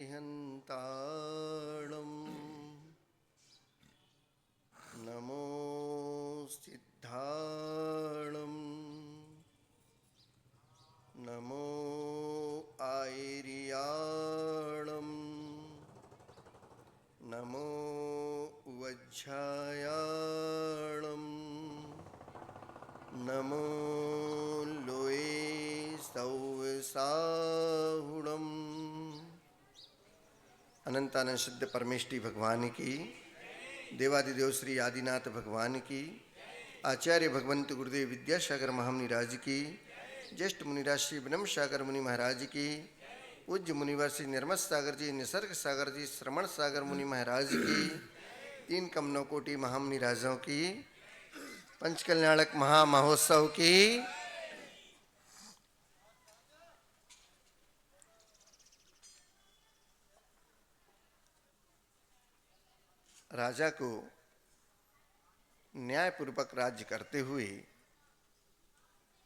हन्ताणं नमो सिद्धाणं नमो आयर्याणं नमो वज्झायाणं नमो लोये सौसाहुणम्। अनंतानंद सिद्ध परमेष्टि भगवान की, देवादिदेव श्री आदिनाथ भगवान की, आचार्य भगवंत गुरुदेव विद्यासागर महामुनि राज की, ज्येष्ठ मुनिराज श्री विनम सागर मुनि महाराज की, पूज्य मुनिवर श्री निर्मल सागर जी, निसर्ग सागर जी, श्रमण सागर मुनि महाराज की, तीन कमनों कोटि महामुनि राजों की, पंचकल्याणक महामहोत्सव की। राजा को न्यायपूर्वक राज्य करते हुए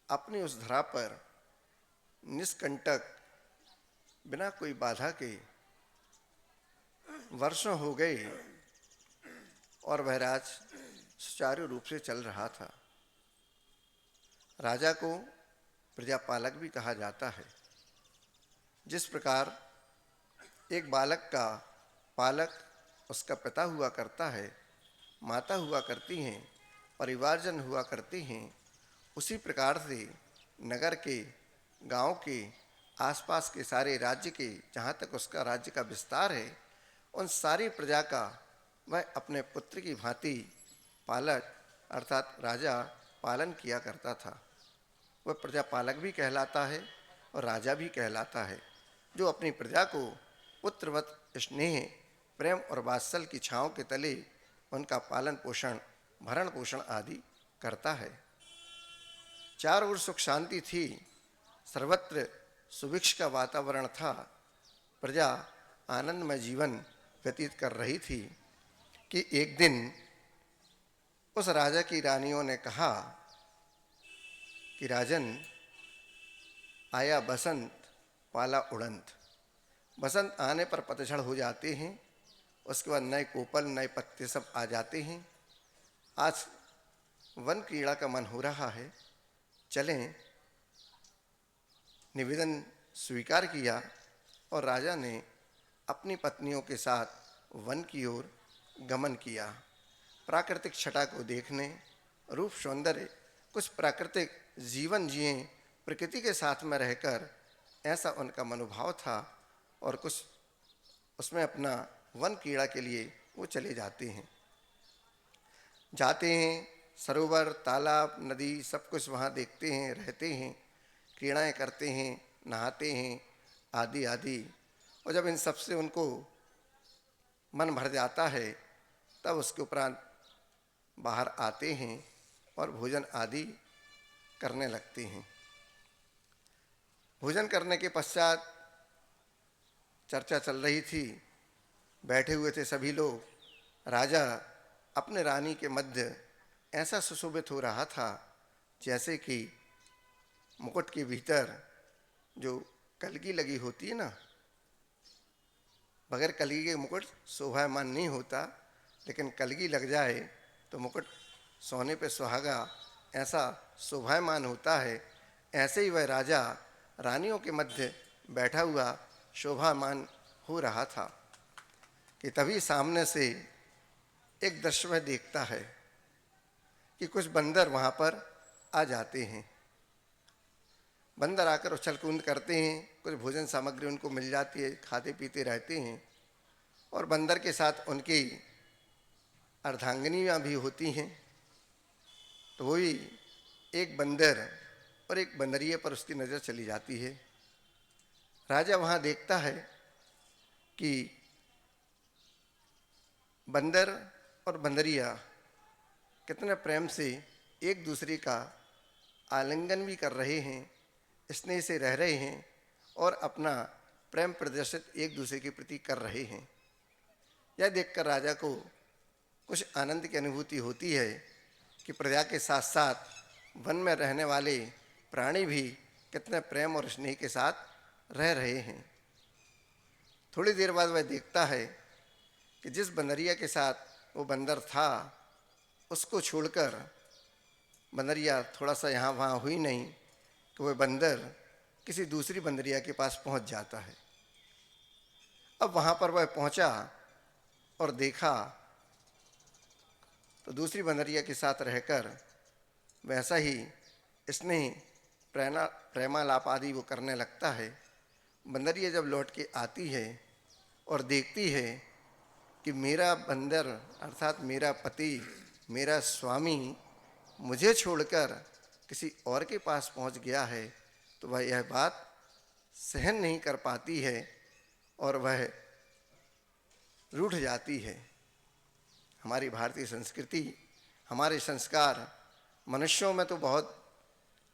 अपनी उस धरा पर निष्कंटक बिना कोई बाधा के वर्षों हो गए और वह राज सुचारू रूप से चल रहा था। राजा को प्रजापालक भी कहा जाता है। जिस प्रकार एक बालक का पालक उसका पिता हुआ करता है, माता हुआ करती हैं, परिवारजन हुआ करते हैं, उसी प्रकार से नगर के, गांव के, आसपास के सारे राज्य के, जहाँ तक उसका राज्य का विस्तार है, उन सारी प्रजा का वह अपने पुत्र की भांति पालक अर्थात राजा पालन किया करता था। वह प्रजा पालक भी कहलाता है और राजा भी कहलाता है, जो अपनी प्रजा को पुत्रवत स्नेह, प्रेम और वात्सल की छाँव के तले उनका पालन पोषण, भरण पोषण आदि करता है। चारों ओर सुख शांति थी, सर्वत्र सुभिक्ष का वातावरण था, प्रजा आनंदमय जीवन व्यतीत कर रही थी कि एक दिन उस राजा की रानियों ने कहा कि राजन, आया बसंत पाला उड़ंत। बसंत आने पर पतझड़ हो जाते हैं, उसके बाद नए कोपल, नए पत्ते सब आ जाते हैं। आज वन क्रीड़ा का मन हो रहा है, चलें। निवेदन स्वीकार किया और राजा ने अपनी पत्नियों के साथ वन की ओर गमन किया। प्राकृतिक छटा को देखने, रूप सौंदर्य, कुछ प्राकृतिक जीवन जिए, प्रकृति के साथ में रहकर, ऐसा उनका मनोभाव था। और कुछ उसमें अपना वन क्रीड़ा के लिए वो चले जाते हैं। सरोवर, तालाब, नदी सब कुछ वहाँ देखते हैं, रहते हैं, क्रीड़ाएँ करते हैं, नहाते हैं आदि आदि। और जब इन सब से उनको मन भर जाता है, तब उसके उपरांत बाहर आते हैं और भोजन आदि करने लगते हैं। भोजन करने के पश्चात चर्चा चल रही थी, बैठे हुए थे सभी लोग। राजा अपने रानी के मध्य ऐसा सुशोभित हो रहा था जैसे कि मुकुट के भीतर जो कलगी लगी होती है ना, बगैर कलगी के मुकुट शोभायमान नहीं होता, लेकिन कलगी लग जाए तो मुकुट सोने पे सुहागा ऐसा शोभायमान होता है। ऐसे ही वह राजा रानियों के मध्य बैठा हुआ शोभायमान हो रहा था कि तभी सामने से एक दृश्य वह देखता है कि कुछ बंदर वहाँ पर आ जाते हैं। बंदर आकर उछल कूद करते हैं, कुछ भोजन सामग्री उनको मिल जाती है, खाते पीते रहते हैं। और बंदर के साथ उनकी अर्धांगिनियाँ भी होती हैं। तो वही एक बंदर और एक बंदरिये पर उसकी नज़र चली जाती है। राजा वहाँ देखता है कि बंदर और बंदरिया कितने प्रेम से एक दूसरे का आलिंगन भी कर रहे हैं, स्नेह से रह रहे हैं और अपना प्रेम प्रदर्शित एक दूसरे के प्रति कर रहे हैं। यह देखकर राजा को कुछ आनंद की अनुभूति होती है कि प्रजा के साथ साथ वन में रहने वाले प्राणी भी कितने प्रेम और स्नेह के साथ रह रहे हैं। थोड़ी देर बाद वह देखता है कि जिस बंदरिया के साथ वो बंदर था उसको छोड़कर बंदरिया थोड़ा सा यहाँ वहाँ हुई नहीं कि वह बंदर किसी दूसरी बंदरिया के पास पहुँच जाता है। अब वहाँ पर वह पहुँचा और देखा तो दूसरी बंदरिया के साथ रहकर वैसा ही स्नेह प्रेमालाप आदि वो करने लगता है। बंदरिया जब लौट के आती है और देखती है कि मेरा बंदर अर्थात मेरा पति, मेरा स्वामी मुझे छोड़कर किसी और के पास पहुंच गया है, तो वह यह बात सहन नहीं कर पाती है और वह रूठ जाती है। हमारी भारतीय संस्कृति, हमारे संस्कार मनुष्यों में तो बहुत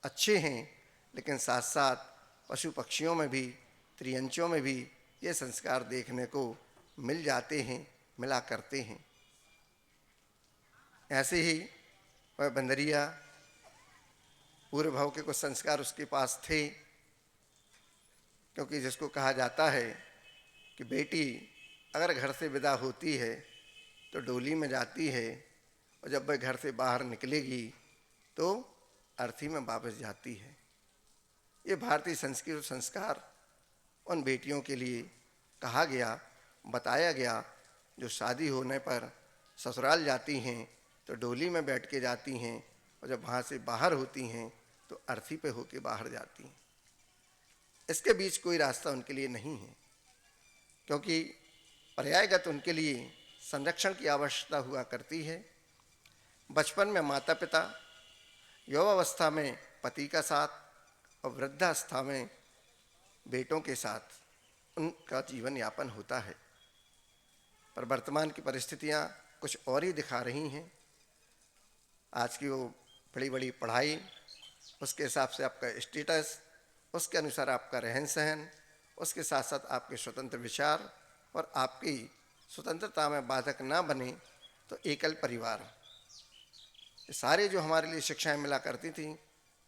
अच्छे हैं, लेकिन साथ साथ पशु पक्षियों में भी, त्रियंचों में भी ये संस्कार देखने को मिल जाते हैं, मिला करते हैं। ऐसे ही वह बंदरिया, पूर्व भाव के कुछ संस्कार उसके पास थे, क्योंकि जिसको कहा जाता है कि बेटी अगर घर से विदा होती है तो डोली में जाती है और जब वह घर से बाहर निकलेगी तो अर्थी में वापस जाती है। ये भारतीय संस्कृति और संस्कार उन बेटियों के लिए कहा गया, बताया गया, जो शादी होने पर ससुराल जाती हैं तो डोली में बैठ के जाती हैं और जब वहाँ से बाहर होती हैं तो अर्थी पे होके बाहर जाती हैं। इसके बीच कोई रास्ता उनके लिए नहीं है, क्योंकि पर्यायगत उनके लिए संरक्षण की आवश्यकता हुआ करती है। बचपन में माता पिता, यौवावस्था में पति का साथ और वृद्धावस्था में बेटों के साथ उनका जीवन यापन होता है। पर वर्तमान की परिस्थितियां कुछ और ही दिखा रही हैं। आज की वो बड़ी बड़ी पढ़ाई, उसके हिसाब से आपका स्टेटस, उसके अनुसार आपका रहन सहन, उसके साथ साथ आपके स्वतंत्र विचार और आपकी स्वतंत्रता में बाधक ना बने तो एकल परिवार, सारे जो हमारे लिए शिक्षाएं मिला करती थी,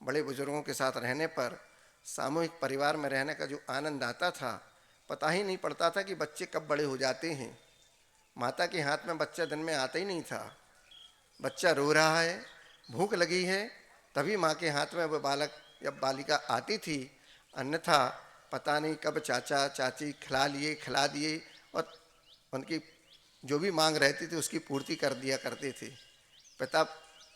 बड़े बुजुर्गों के साथ रहने पर सामूहिक परिवार में रहने का जो आनंद आता था, पता ही नहीं पड़ता था कि बच्चे कब बड़े हो जाते हैं। माता के हाथ में बच्चा दिन में आता ही नहीं था। बच्चा रो रहा है, भूख लगी है, तभी माँ के हाथ में वह बालक या बालिका आती थी, अन्यथा पता नहीं कब चाचा चाची खिला दिए और उनकी जो भी मांग रहती थी उसकी पूर्ति कर दिया करते थे। पिता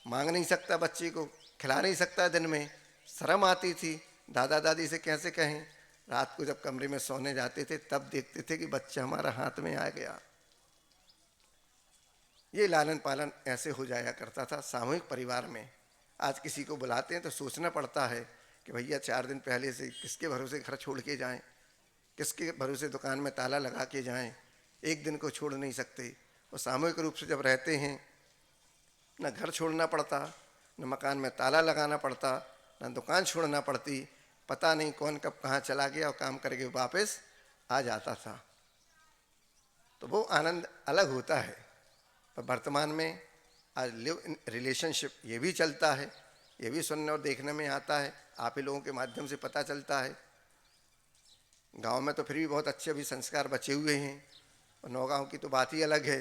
मांग नहीं सकता, बच्चे को खिला नहीं सकता, दिन में शर्म आती थी, दादा दादी से कैसे कहें। रात को जब कमरे में सोने जाते थे तब देखते थे कि बच्चा हमारा हाथ में आ गया। ये लालन पालन ऐसे हो जाया करता था सामूहिक परिवार में। आज किसी को बुलाते हैं तो सोचना पड़ता है कि भैया 4 दिन पहले से किसके भरोसे घर छोड़ के जाएं, किसके भरोसे दुकान में ताला लगा के जाएं, एक दिन को छोड़ नहीं सकते। और सामूहिक रूप से जब रहते हैं, न घर छोड़ना पड़ता, न मकान में ताला लगाना पड़ता, न दुकान छोड़ना पड़ती, पता नहीं कौन कब कहाँ चला गया और काम करके वापस आ जाता था। तो वो आनंद अलग होता है। पर वर्तमान में आज लिव इन रिलेशनशिप ये भी चलता है, ये भी सुनने और देखने में आता है, आप ही लोगों के माध्यम से पता चलता है। गांव में तो फिर भी बहुत अच्छे अभी संस्कार बचे हुए हैं, और नौगांव की तो बात ही अलग है।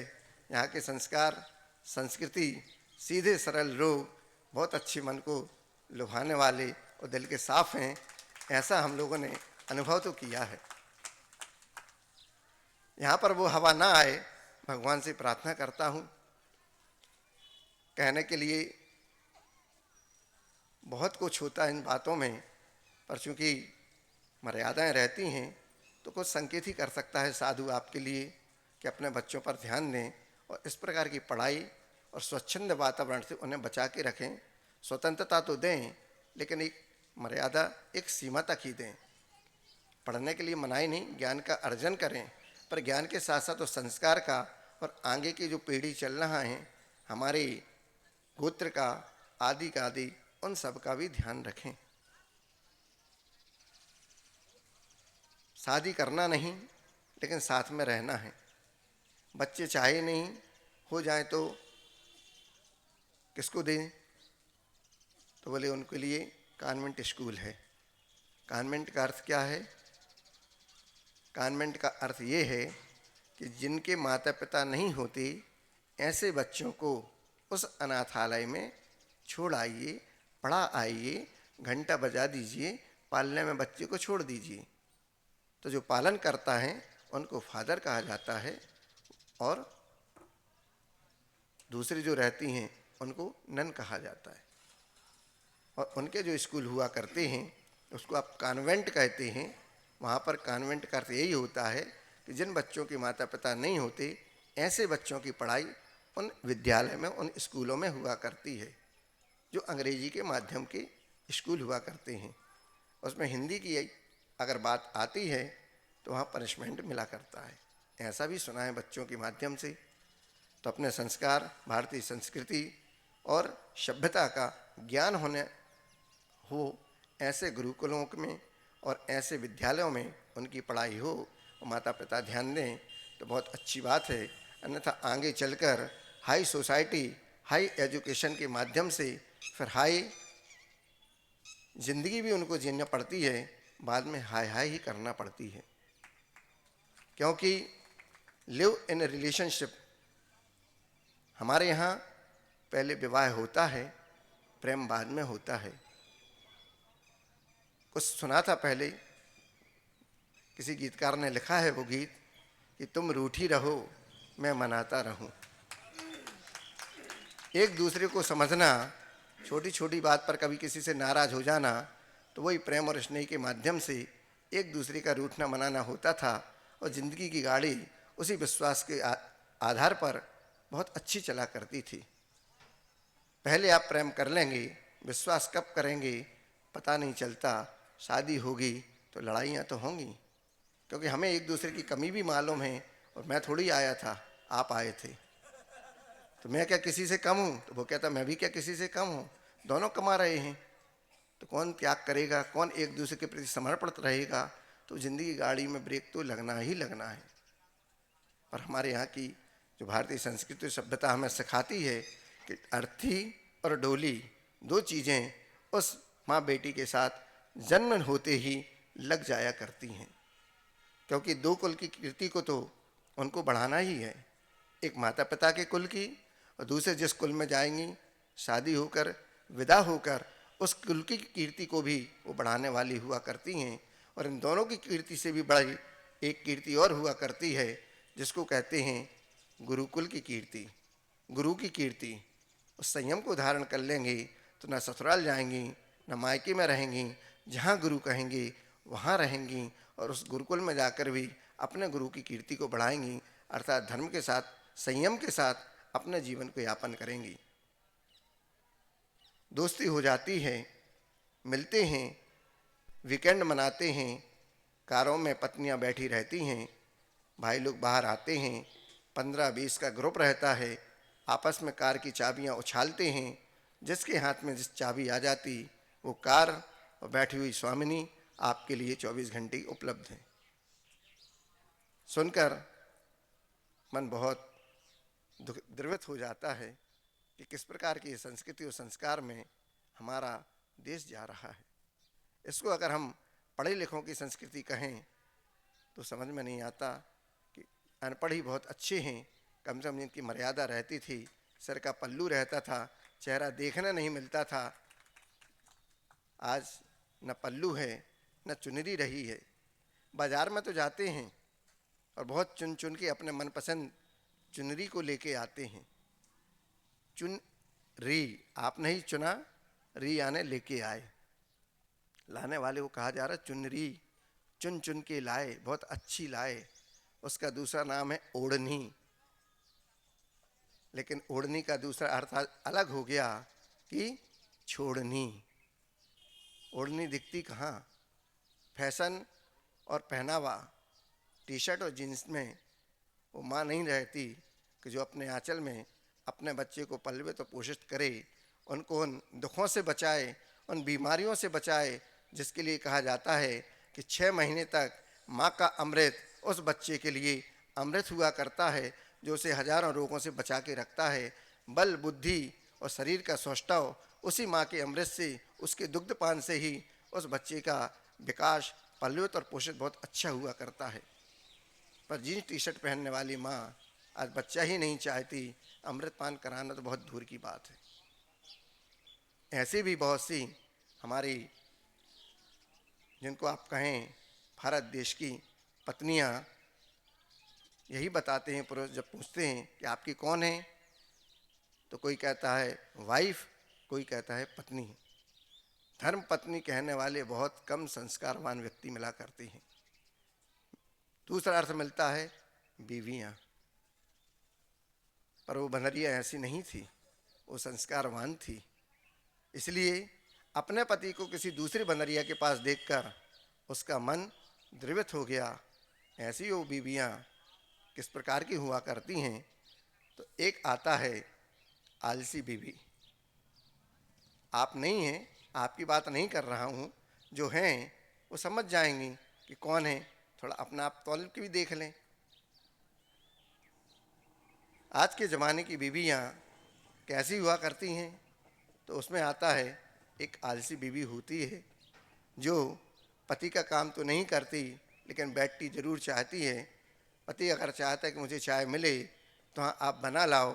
यहाँ के संस्कार, संस्कृति सीधे सरल लोग, बहुत अच्छे, मन को लुभाने वाले और दिल के साफ हैं, ऐसा हम लोगों ने अनुभव तो किया है। यहाँ पर वो हवा ना आए, भगवान से प्रार्थना करता हूँ। कहने के लिए बहुत कुछ होता है इन बातों में, पर चूँकि मर्यादाएं रहती हैं तो कुछ संकेत ही कर सकता है साधु आपके लिए कि अपने बच्चों पर ध्यान दें और इस प्रकार की पढ़ाई और स्वच्छंद वातावरण से उन्हें बचा के रखें। स्वतंत्रता तो दें, लेकिन एक मर्यादा, एक सीमा तक ही दें। पढ़ने के लिए मनाही नहीं, ज्ञान का अर्जन करें, पर ज्ञान के साथ साथ तो संस्कार का और आगे की जो पीढ़ी चल रहा है हमारे गोत्र का, आदि का आदि, उन सब का भी ध्यान रखें। शादी करना नहीं, लेकिन साथ में रहना है। बच्चे चाहे नहीं हो जाए तो किसको दें? तो बोले उनके लिए कॉन्वेंट स्कूल है। कॉन्वेंट का अर्थ क्या है? कॉन्वेंट का अर्थ ये है कि जिनके माता पिता नहीं होते, ऐसे बच्चों को उस अनाथालय में छोड़ आइए, पढ़ा आइए, घंटा बजा दीजिए, पालने में बच्चे को छोड़ दीजिए। तो जो पालन करता है उनको फादर कहा जाता है, और दूसरी जो रहती हैं उनको नन कहा जाता है। और उनके जो स्कूल हुआ करते हैं उसको आप कॉन्वेंट कहते हैं। वहाँ पर कॉन्वेंट का अर्थ यही होता है कि जिन बच्चों के माता पिता नहीं होते, ऐसे बच्चों की पढ़ाई उन विद्यालय में, उन स्कूलों में हुआ करती है, जो अंग्रेजी के माध्यम के स्कूल हुआ करते हैं। उसमें हिंदी की अगर बात आती है तो वहाँ पनिशमेंट मिला करता है, ऐसा भी सुना है बच्चों के माध्यम से। तो अपने संस्कार, भारतीय संस्कृति और सभ्यता का ज्ञान हो ऐसे गुरुकुलों में और ऐसे विद्यालयों में उनकी पढ़ाई हो, और माता पिता ध्यान दें तो बहुत अच्छी बात है। अन्यथा आगे चलकर हाई सोसाइटी, हाई एजुकेशन के माध्यम से फिर हाई जिंदगी भी उनको जीना पड़ती है, बाद में हाई हाई ही करना पड़ती है। क्योंकि लिव इन रिलेशनशिप, हमारे यहाँ पहले विवाह होता है, प्रेम बाद में होता है। कुछ सुना था पहले, किसी गीतकार ने लिखा है वो गीत कि तुम रूठी रहो मैं मनाता रहूं। एक दूसरे को समझना, छोटी छोटी बात पर कभी किसी से नाराज हो जाना, तो वही प्रेम और स्नेह के माध्यम से एक दूसरे का रूठना मनाना होता था, और ज़िंदगी की गाड़ी उसी विश्वास के आधार पर बहुत अच्छी चला करती थी। पहले आप प्रेम कर लेंगे, विश्वास कब करेंगे पता नहीं चलता, शादी होगी तो लड़ाइयाँ तो होंगी, क्योंकि हमें एक दूसरे की कमी भी मालूम है। और मैं थोड़ी आया था, आप आए थे, तो मैं क्या किसी से कम हूँ? तो वो कहता मैं भी क्या किसी से कम हूँ? दोनों कमा रहे हैं, तो कौन त्याग करेगा, कौन एक दूसरे के प्रति समर्पित रहेगा? तो ज़िंदगी की गाड़ी में ब्रेक तो लगना ही लगना है। और हमारे यहाँ की जो भारतीय संस्कृति सभ्यता हमें सिखाती है कि अर्थी और डोली दो चीज़ें उस माँ बेटी के साथ जन्म होते ही लग जाया करती हैं, क्योंकि दो कुल की कीर्ति को तो उनको बढ़ाना ही है। एक माता पिता के कुल की, और दूसरे जिस कुल में जाएंगी शादी होकर विदा होकर, उस कुल की कीर्ति को भी वो बढ़ाने वाली हुआ करती हैं। और इन दोनों की कीर्ति से भी बड़ी एक कीर्ति और हुआ करती है, जिसको कहते हैं गुरुकुल की कीर्ति, गुरु की कीर्ति। उस संयम को धारण कर लेंगे तो न ससुराल जाएंगी, न मायके में रहेंगी, जहाँ गुरु कहेंगे वहाँ रहेंगी, और उस गुरुकुल में जाकर भी अपने गुरु की कीर्ति को बढ़ाएंगी, अर्थात धर्म के साथ, संयम के साथ अपने जीवन को यापन करेंगी। दोस्ती हो जाती है, मिलते हैं, वीकेंड मनाते हैं, कारों में पत्नियां बैठी रहती हैं, भाई लोग बाहर आते हैं, 15-20 का ग्रुप रहता है, आपस में कार की चाबियां उछालते हैं। जिसके हाथ में जिस चाबी आ जाती वो कार और बैठी हुई स्वामिनी आपके लिए 24 घंटे उपलब्ध है। सुनकर मन बहुत द्रवित हो जाता है कि किस प्रकार की संस्कृति और संस्कार में हमारा देश जा रहा है। इसको अगर हम पढ़े लिखों की संस्कृति कहें तो समझ में नहीं आता कि अनपढ़ ही बहुत अच्छे हैं। कम से कम जिनकी मर्यादा रहती थी, सर का पल्लू रहता था, चेहरा देखने नहीं मिलता था। आज न पल्लू है न चुनरी रही है। बाजार में तो जाते हैं और बहुत चुन चुन के अपने मनपसंद चुनरी को लेके आते हैं। चुन री, आप नहीं चुना, री आने लेके आए, लाने वाले को कहा जा रहा चुनरी, चुन चुन के लाए, बहुत अच्छी लाए। उसका दूसरा नाम है ओढ़नी, लेकिन ओढ़नी का दूसरा अर्थ अलग हो गया कि छोड़नी। ओढ़नी दिखती कहाँ? फैशन और पहनावा, टी शर्ट और जीन्स में वो माँ नहीं रहती कि जो अपने आंचल में अपने बच्चे को पलवे तो पोषित करे, उनको उन दुखों से बचाए, उन बीमारियों से बचाए, जिसके लिए कहा जाता है कि 6 महीने तक माँ का अमृत उस बच्चे के लिए अमृत हुआ करता है, जो उसे हजारों रोगों से बचा के रखता है। बल, बुद्धि और शरीर का सौष्ठव उसी माँ के अमृत से, उसके दुग्धपान से ही उस बच्चे का विकास, पल्वित और पोषित बहुत अच्छा हुआ करता है। पर जीन्स टी शर्ट पहनने वाली माँ आज बच्चा ही नहीं चाहती, अमृतपान कराना तो बहुत दूर की बात है। ऐसी भी बहुत सी हमारी, जिनको आप कहें भारत देश की पत्नियां, यही बताते हैं पुरुष जब पूछते हैं कि आपकी कौन है, तो कोई कहता है वाइफ, कोई कहता है पत्नी। धर्म पत्नी कहने वाले बहुत कम संस्कारवान व्यक्ति मिला करते हैं। दूसरा अर्थ मिलता है बीवियां, पर वो बनरिया ऐसी नहीं थी, वो संस्कारवान थी। इसलिए अपने पति को किसी दूसरी बनरिया के पास देखकर उसका मन द्रवित हो गया। ऐसी वो बीवियां किस प्रकार की हुआ करती हैं, तो एक आता है आलसी बीवी। आप नहीं हैं, आपकी बात नहीं कर रहा हूँ, जो हैं वो समझ जाएंगी कि कौन है। थोड़ा अपना आप तौल के भी देख लें। आज के ज़माने की बीवियाँ कैसी हुआ करती हैं, तो उसमें आता है एक आलसी बीवी होती है जो पति का काम तो नहीं करती, लेकिन बैठती ज़रूर चाहती है। पति अगर चाहता है कि मुझे चाय मिले तो हाँ आप बना लाओ,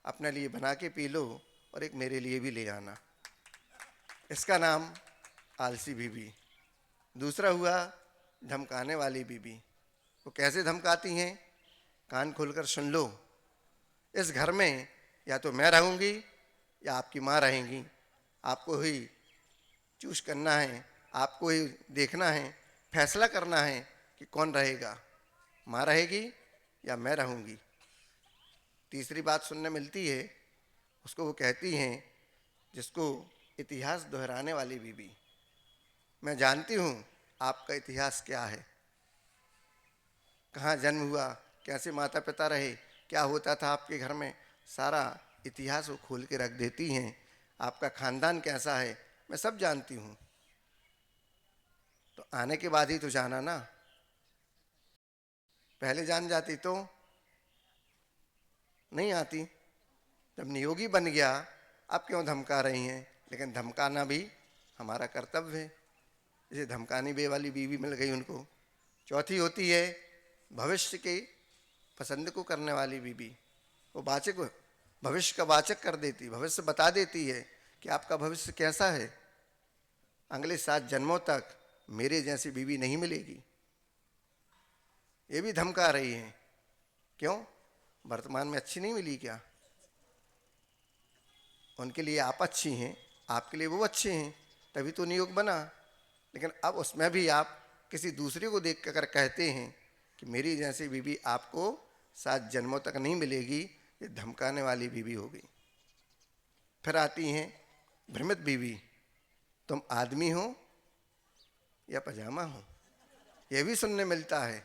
अपने लिए बना के पी लो और एक मेरे लिए भी ले आना। इसका नाम आलसी बीवी। दूसरा हुआ धमकाने वाली बीवी। वो कैसे धमकाती हैं, कान खोलकर सुन लो। इस घर में या तो मैं रहूँगी या आपकी माँ रहेंगी, आपको ही चूज करना है, आपको ही देखना है, फैसला करना है कि कौन रहेगा, माँ रहेगी या मैं रहूँगी। तीसरी बात सुनने मिलती है, उसको वो कहती हैं, जिसको इतिहास दोहराने वाली बीवी। मैं जानती हूँ आपका इतिहास क्या है, कहाँ जन्म हुआ, कैसे माता पिता रहे, क्या होता था आपके घर में, सारा इतिहास वो खोल के रख देती हैं। आपका खानदान कैसा है मैं सब जानती हूँ। तो आने के बाद ही तो जाना ना, पहले जान जाती तो नहीं आती। जब नियोगी बन गया, अब क्यों धमका रही हैं, लेकिन धमकाना भी हमारा कर्तव्य है। जैसे धमकानी बे वाली बीवी मिल गई उनको। चौथी होती है भविष्य के पसंद को करने वाली बीवी। वो वाचक, भविष्य का वाचक कर देती, भविष्य बता देती है कि आपका भविष्य कैसा है, अगले 7 जन्मों तक मेरे जैसी बीवी नहीं मिलेगी। ये भी धमका रही है। क्यों, वर्तमान में अच्छी नहीं मिली क्या? उनके लिए आप अच्छी हैं, आपके लिए वो अच्छे हैं, तभी तो नियोग बना। लेकिन अब उसमें भी आप किसी दूसरे को देख कर कहते हैं कि मेरी जैसी बीवी आपको 7 जन्मों तक नहीं मिलेगी। ये धमकाने वाली बीवी हो गई। फिर आती हैं भ्रमित बीवी। तुम आदमी हो या पजामा हो, यह भी सुनने मिलता है।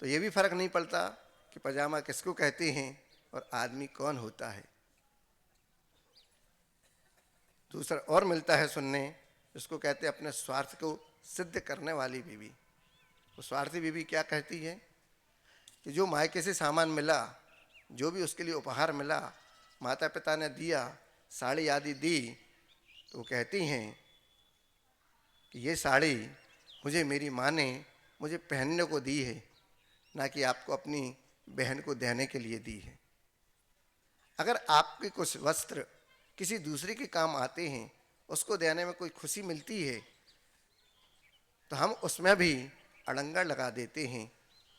तो ये भी फर्क नहीं पड़ता कि पजामा किसको कहते हैं और आदमी कौन होता है। दूसरा और मिलता है सुनने, जिसको कहते हैं अपने स्वार्थ को सिद्ध करने वाली बीवी। वो स्वार्थी बीवी क्या कहती है कि जो मायके से सामान मिला, जो भी उसके लिए उपहार मिला, माता पिता ने दिया, साड़ी आदि दी, तो वो कहती हैं कि ये साड़ी मुझे मेरी माँ ने मुझे पहनने को दी है, ना कि आपको अपनी बहन को देने के लिए दी है। अगर आपके कुछ वस्त्र किसी दूसरे के काम आते हैं, उसको देने में कोई खुशी मिलती है, तो हम उसमें भी अड़ंगा लगा देते हैं,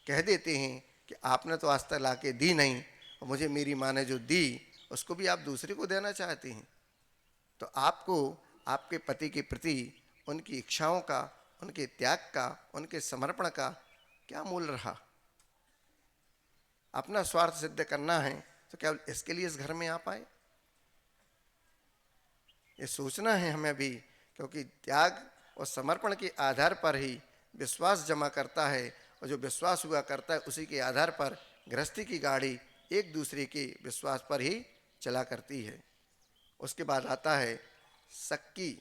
कह देते हैं कि आपने तो आज तक ला के दी नहीं, और मुझे मेरी माँ ने जो दी उसको भी आप दूसरे को देना चाहते हैं। तो आपको आपके पति के प्रति उनकी इच्छाओं का, उनके त्याग का, उनके समर्पण का क्या मूल्य रहा? अपना स्वार्थ सिद्ध करना है तो क्या इसके लिए इस घर में आ पाए? ये सोचना है हमें भी, क्योंकि त्याग और समर्पण के आधार पर ही विश्वास जमा करता है, और जो विश्वास हुआ करता है उसी के आधार पर गृहस्थी की गाड़ी एक दूसरे के विश्वास पर ही चला करती है। उसके बाद आता है शक की,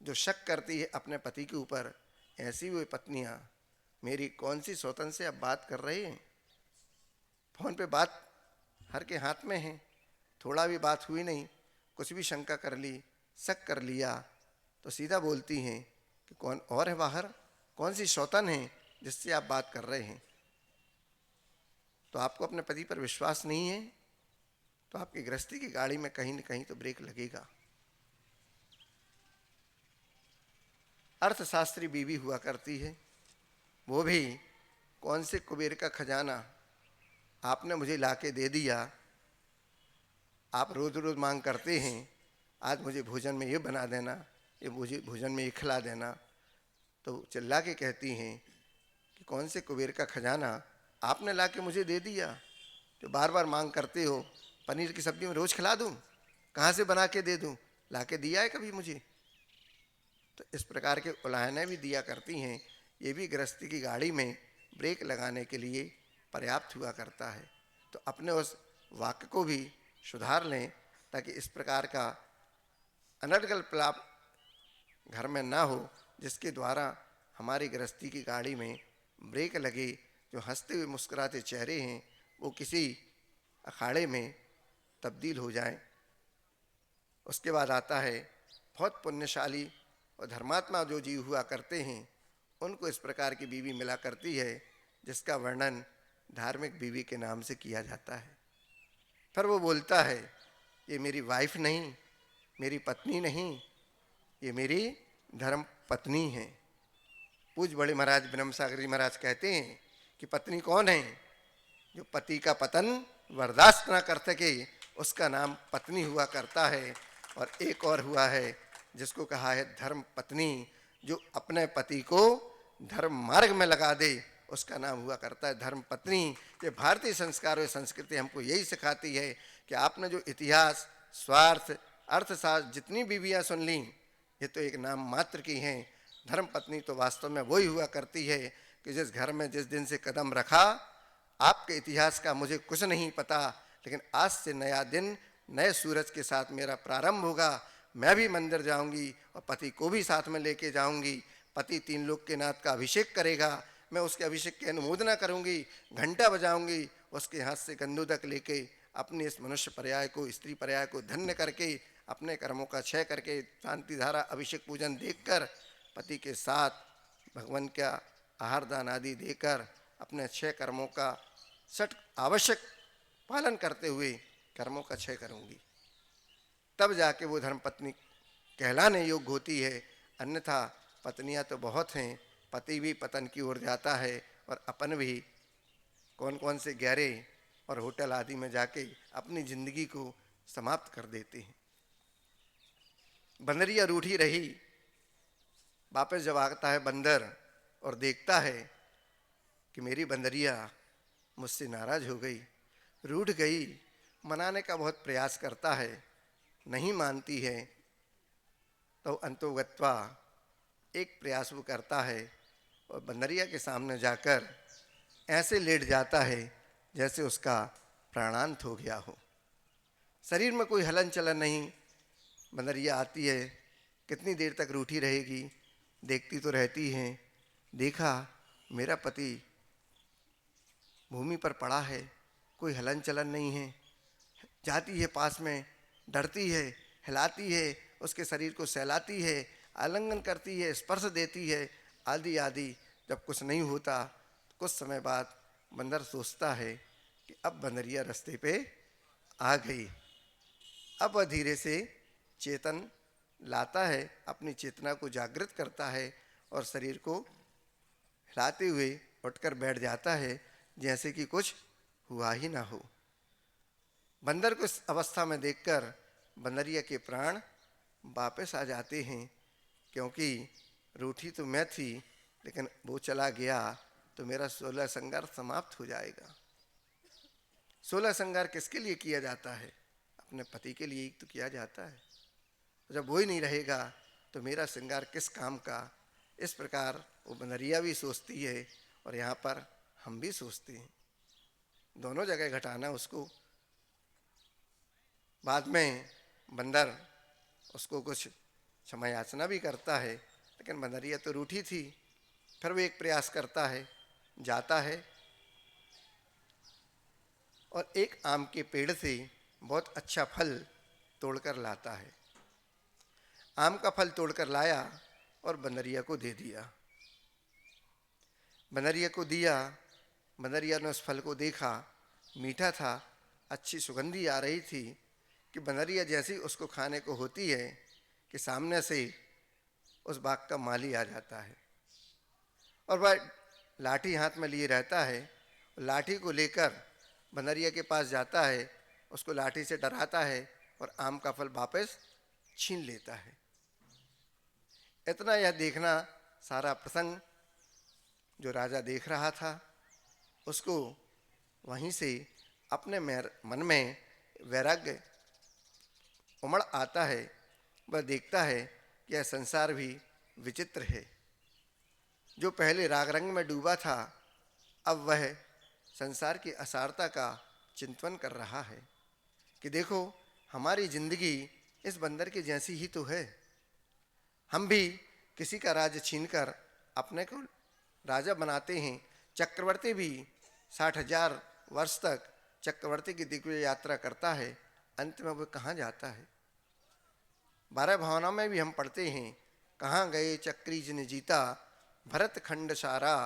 जो शक करती है अपने पति के ऊपर। ऐसी हुई पत्नियां, मेरी कौन सी स्वतंत्र से अब बात कर रहे हैं, फोन पे बात हर के हाथ में है, थोड़ा भी बात हुई नहीं, कुछ भी शंका कर ली, शक कर लिया, तो सीधा बोलती हैं कि कौन और है बाहर, कौन सी सौतन है जिससे आप बात कर रहे हैं। तो आपको अपने पति पर विश्वास नहीं है, तो आपकी गृहस्थी की गाड़ी में कहीं न कहीं तो ब्रेक लगेगा। अर्थशास्त्री बीवी हुआ करती है, वो भी कौन से कुबेर का खजाना आपने मुझे लाके दे दिया, आप रोज रोज मांग करते हैं, आज मुझे भोजन में ये बना देना, ये मुझे भोजन में ये खिला देना। तो चिल्ला के कहती हैं कि कौन से कुबेर का खजाना आपने लाके मुझे दे दिया, तो बार बार मांग करते हो, पनीर की सब्जी में रोज खिला दूं, कहाँ से बना के दे दूं, लाके दिया है कभी मुझे? तो इस प्रकार के उलाहने भी दिया करती हैं। ये भी गृहस्थी की गाड़ी में ब्रेक लगाने के लिए पर्याप्त हुआ करता है। तो अपने उस वाक्य को भी सुधार लें, ताकि इस प्रकार का अनर्गल प्रलाप घर में ना हो, जिसके द्वारा हमारी गृहस्थी की गाड़ी में ब्रेक लगे। जो हंसते हुए मुस्कुराते चेहरे हैं वो किसी अखाड़े में तब्दील हो जाएं। उसके बाद आता है बहुत पुण्यशाली और धर्मात्मा जो जीव हुआ करते हैं, उनको इस प्रकार की बीवी मिला करती है, जिसका वर्णन धार्मिक बीवी के नाम से किया जाता है। फिर वो बोलता है, ये मेरी वाइफ नहीं, मेरी पत्नी नहीं, ये मेरी धर्म पत्नी है। पूज्य बड़े महाराज ब्रह्म सागर जी महाराज कहते हैं कि पत्नी कौन है? जो पति का पतन बर्दाश्त ना कर सके, उसका नाम पत्नी हुआ करता है। और एक और हुआ है जिसको कहा है धर्म पत्नी, जो अपने पति को धर्म मार्ग में लगा दे, उसका नाम हुआ करता है धर्म पत्नी। ये भारतीय संस्कार और संस्कृति हमको यही सिखाती है कि आपने जो इतिहास, स्वार्थ, अर्थशास्त्र जितनी बीवियां सुन ली, ये तो एक नाम मात्र की हैं। धर्म पत्नी तो वास्तव में वही हुआ करती है कि जिस घर में जिस दिन से कदम रखा, आपके इतिहास का मुझे कुछ नहीं पता, लेकिन आज से नया दिन नए सूरज के साथ मेरा प्रारंभ होगा। मैं भी मंदिर जाऊंगी और पति को भी साथ में लेके जाऊंगी। पति 3 लोक के नाथ का अभिषेक करेगा, मैं उसके अभिषेक की अनुमोदना करूंगी, घंटा बजाऊंगी, उसके हाथ से गंदोदक लेके अपने इस मनुष्य पर्याय को, स्त्री पर्याय को धन्य करके, अपने कर्मों का क्षय करके, शांति धारा अभिषेक पूजन देखकर पति के साथ भगवान का आहार दान आदि देकर अपने क्षय कर्मों का सट आवश्यक पालन करते हुए कर्मों का क्षय करूंगी। तब जाके वो धर्म पत्नी कहलाने योग्य होती है। अन्यथा पत्नियां तो बहुत हैं, पति भी पतन की ओर जाता है और अपन भी कौन कौन से गहरे और होटल आदि में जाके अपनी जिंदगी को समाप्त कर देते हैं। बंदरिया रूठी रही। वापस जब आता है बंदर और देखता है कि मेरी बंदरिया मुझसे नाराज हो गई, रूठ गई, मनाने का बहुत प्रयास करता है, नहीं मानती है, तो अंतोगत्वा एक प्रयास वो करता है और बंदरिया के सामने जाकर ऐसे लेट जाता है जैसे उसका प्राणांत हो गया हो। शरीर में कोई हलन चलन नहीं। बंदरिया आती है, कितनी देर तक रूठी रहेगी, देखती तो रहती है। देखा मेरा पति भूमि पर पड़ा है, कोई हलन चलन नहीं है। जाती है पास में, डरती है, हिलाती है, उसके शरीर को सहलाती है, आलिंगन करती है, स्पर्श देती है, आदि आदि। जब कुछ नहीं होता, कुछ समय बाद बंदर सोचता है कि अब बंदरिया रास्ते पे आ गई। अब वह धीरे से चेतन लाता है, अपनी चेतना को जागृत करता है और शरीर को हिलाते हुए उठकर बैठ जाता है, जैसे कि कुछ हुआ ही ना हो। बंदर को इस अवस्था में देखकर बंदरिया के प्राण वापस आ जाते हैं, क्योंकि रूठी तो मैं थी, लेकिन वो चला गया तो मेरा 16 श्रृंगार समाप्त हो जाएगा। 16 श्रृंगार किसके लिए किया जाता है? अपने पति के लिए तो किया जाता है। जब वो ही नहीं रहेगा तो मेरा श्रृंगार किस काम का? इस प्रकार वो बंदरिया भी सोचती है और यहाँ पर हम भी सोचते हैं। दोनों जगह घटाना उसको। बाद में बंदर उसको कुछ क्षमा याचना भी करता है, लेकिन बंदरिया तो रूठी थी। फिर वो एक प्रयास करता है, जाता है और एक आम के पेड़ से बहुत अच्छा फल तोड़कर लाता है। आम का फल तोड़कर लाया और बंदरिया को दे दिया। बंदरिया को दिया, बंदरिया ने उस फल को देखा मीठा था, अच्छी सुगंधी आ रही थी कि बनरिया जैसी उसको खाने को होती है कि सामने से उस बाग का माली आ जाता है और वह लाठी हाथ में लिए रहता है। लाठी को लेकर बनरिया के पास जाता है, उसको लाठी से डराता है और आम का फल वापस छीन लेता है। इतना यह देखना सारा प्रसंग जो राजा देख रहा था, उसको वहीं से अपने मन में वैराग्य उमड़ आता है। वह देखता है कि यह संसार भी विचित्र है। जो पहले राग रंग में डूबा था, अब वह संसार की असारता का चिंतन कर रहा है कि देखो, हमारी जिंदगी इस बंदर के जैसी ही तो है। हम भी किसी का राज्य छीनकर अपने को राजा बनाते हैं। चक्रवर्ती भी 60,000 वर्ष तक चक्रवर्ती की दिग्विजय यात्रा करता है, अंत में वह कहाँ जाता है? 12 भावना में भी हम पढ़ते हैं, कहाँ गए चक्री जिन जीता, भरत खंड सारा,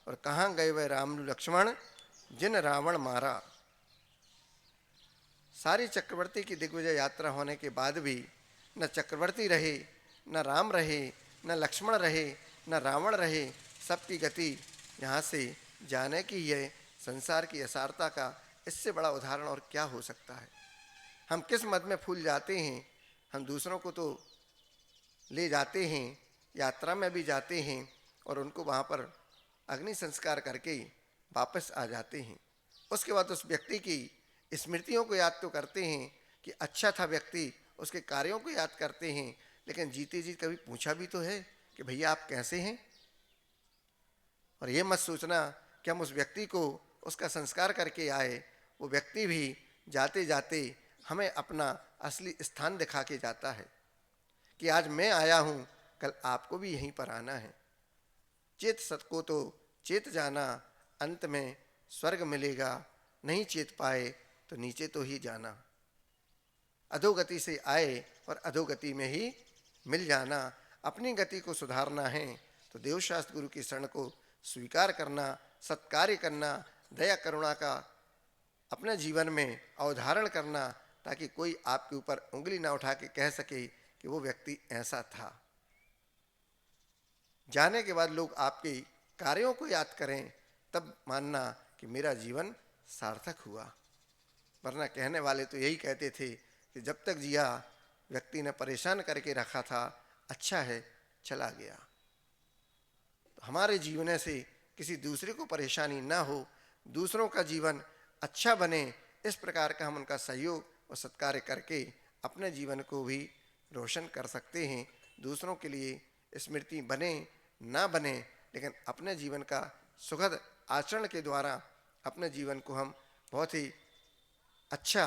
और कहाँ गए वह राम लक्ष्मण जिन रावण मारा। सारी चक्रवर्ती की दिग्विजय यात्रा होने के बाद भी न चक्रवर्ती रहे, न राम रहे, न लक्ष्मण रहे, न रावण रहे। सबकी गति यहाँ से जाने की है। संसार की असारता का इससे बड़ा उदाहरण और क्या हो सकता है? हम किस मद में फूल जाते हैं। हम दूसरों को तो ले जाते हैं, यात्रा में भी जाते हैं और उनको वहाँ पर अग्नि संस्कार करके वापस आ जाते हैं। उसके बाद उस व्यक्ति की स्मृतियों को याद तो करते हैं कि अच्छा था व्यक्ति, उसके कार्यों को याद करते हैं, लेकिन जीते जी कभी पूछा भी तो है कि भैया आप कैसे हैं? और ये मत सोचना कि हम उस व्यक्ति को उसका संस्कार करके आए। वो व्यक्ति भी जाते जाते हमें अपना असली स्थान दिखा के जाता है कि आज मैं आया हूँ, कल आपको भी यहीं पर आना है। चेत सत को तो चेत जाना, अंत में स्वर्ग मिलेगा। नहीं चेत पाए तो नीचे तो ही जाना। अधोगति से आए और अधोगति में ही मिल जाना। अपनी गति को सुधारना है तो देवशास्त्र गुरु की शरण को स्वीकार करना, सत्कार्य करना, दया करुणा का अपने जीवन में अवधारण करना, ताकि कोई आपके ऊपर उंगली ना उठा के कह सके कि वो व्यक्ति ऐसा था। जाने के बाद लोग आपके कार्यों को याद करें, तब मानना कि मेरा जीवन सार्थक हुआ। वरना कहने वाले तो यही कहते थे कि जब तक जिया व्यक्ति ने परेशान करके रखा था, अच्छा है चला गया। तो हमारे जीवन से किसी दूसरे को परेशानी ना हो, दूसरों का जीवन अच्छा बने, इस प्रकार का हम उनका सहयोग और सत्कार्य करके अपने जीवन को भी रोशन कर सकते हैं। दूसरों के लिए स्मृति बने ना बने, लेकिन अपने जीवन का सुखद आचरण के द्वारा अपने जीवन को हम बहुत ही अच्छा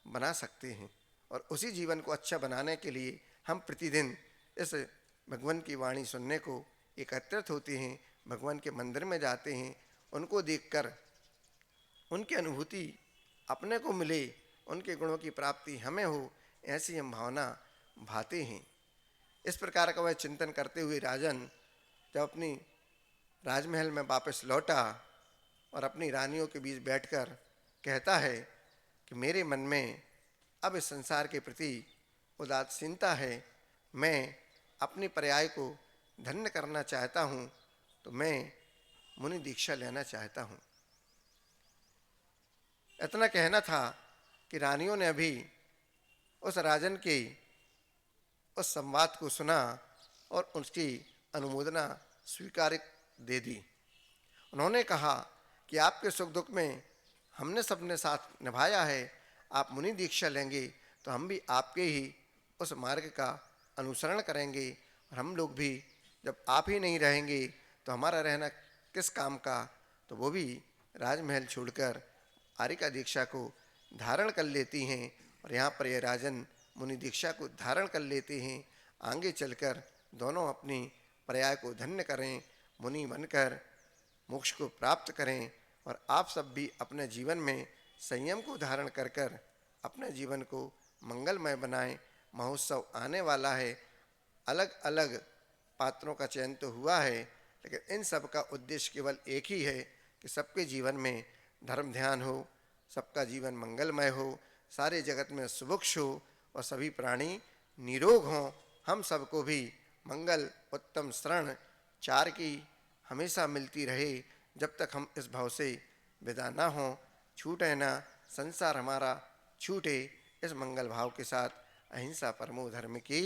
बना सकते हैं। और उसी जीवन को अच्छा बनाने के लिए हम प्रतिदिन इस भगवान की वाणी सुनने को एकत्रित होते हैं, भगवान के मंदिर में जाते हैं। उनको देखकर उनकी अनुभूति अपने को मिले, उनके गुणों की प्राप्ति हमें हो, ऐसी हम भावना भाते हैं। इस प्रकार का वह चिंतन करते हुए राजन जब अपनी राजमहल में वापस लौटा और अपनी रानियों के बीच बैठकर कहता है कि मेरे मन में अब इस संसार के प्रति उदासीनता है। मैं अपनी पर्याय को धन्य करना चाहता हूँ, तो मैं मुनि दीक्षा लेना चाहता हूँ। इतना कहना था कि रानियों ने अभी उस राजन के उस संवाद को सुना और उसकी अनुमोदना स्वीकार दे दी। उन्होंने कहा कि आपके सुख दुख में हमने सबने साथ निभाया है। आप मुनि दीक्षा लेंगे तो हम भी आपके ही उस मार्ग का अनुसरण करेंगे, और हम लोग भी जब आप ही नहीं रहेंगे तो हमारा रहना किस काम का। तो वो भी राजमहल छोड़कर आर्यिका दीक्षा को धारण कर लेती हैं, और यहाँ पर यह राजन मुनि दीक्षा को धारण कर लेते हैं। आगे चलकर दोनों अपनी पर्याय को धन्य करें, मुनि बनकर मोक्ष को प्राप्त करें, और आप सब भी अपने जीवन में संयम को धारण कर कर अपने जीवन को मंगलमय बनाएं। महोत्सव आने वाला है, अलग अलग पात्रों का चयन तो हुआ है, लेकिन इन सब का उद्देश्य केवल एक ही है कि सबके जीवन में धर्म ध्यान हो, सबका जीवन मंगलमय हो, सारे जगत में सुभिक्ष हो और सभी प्राणी निरोग हों। हम सबको भी मंगल, उत्तम शरण, चार की हमेशा मिलती रहे, जब तक हम इस भाव से विदा ना हों, छूटे ना संसार हमारा छूटे। इस मंगल भाव के साथ अहिंसा परमो धर्म की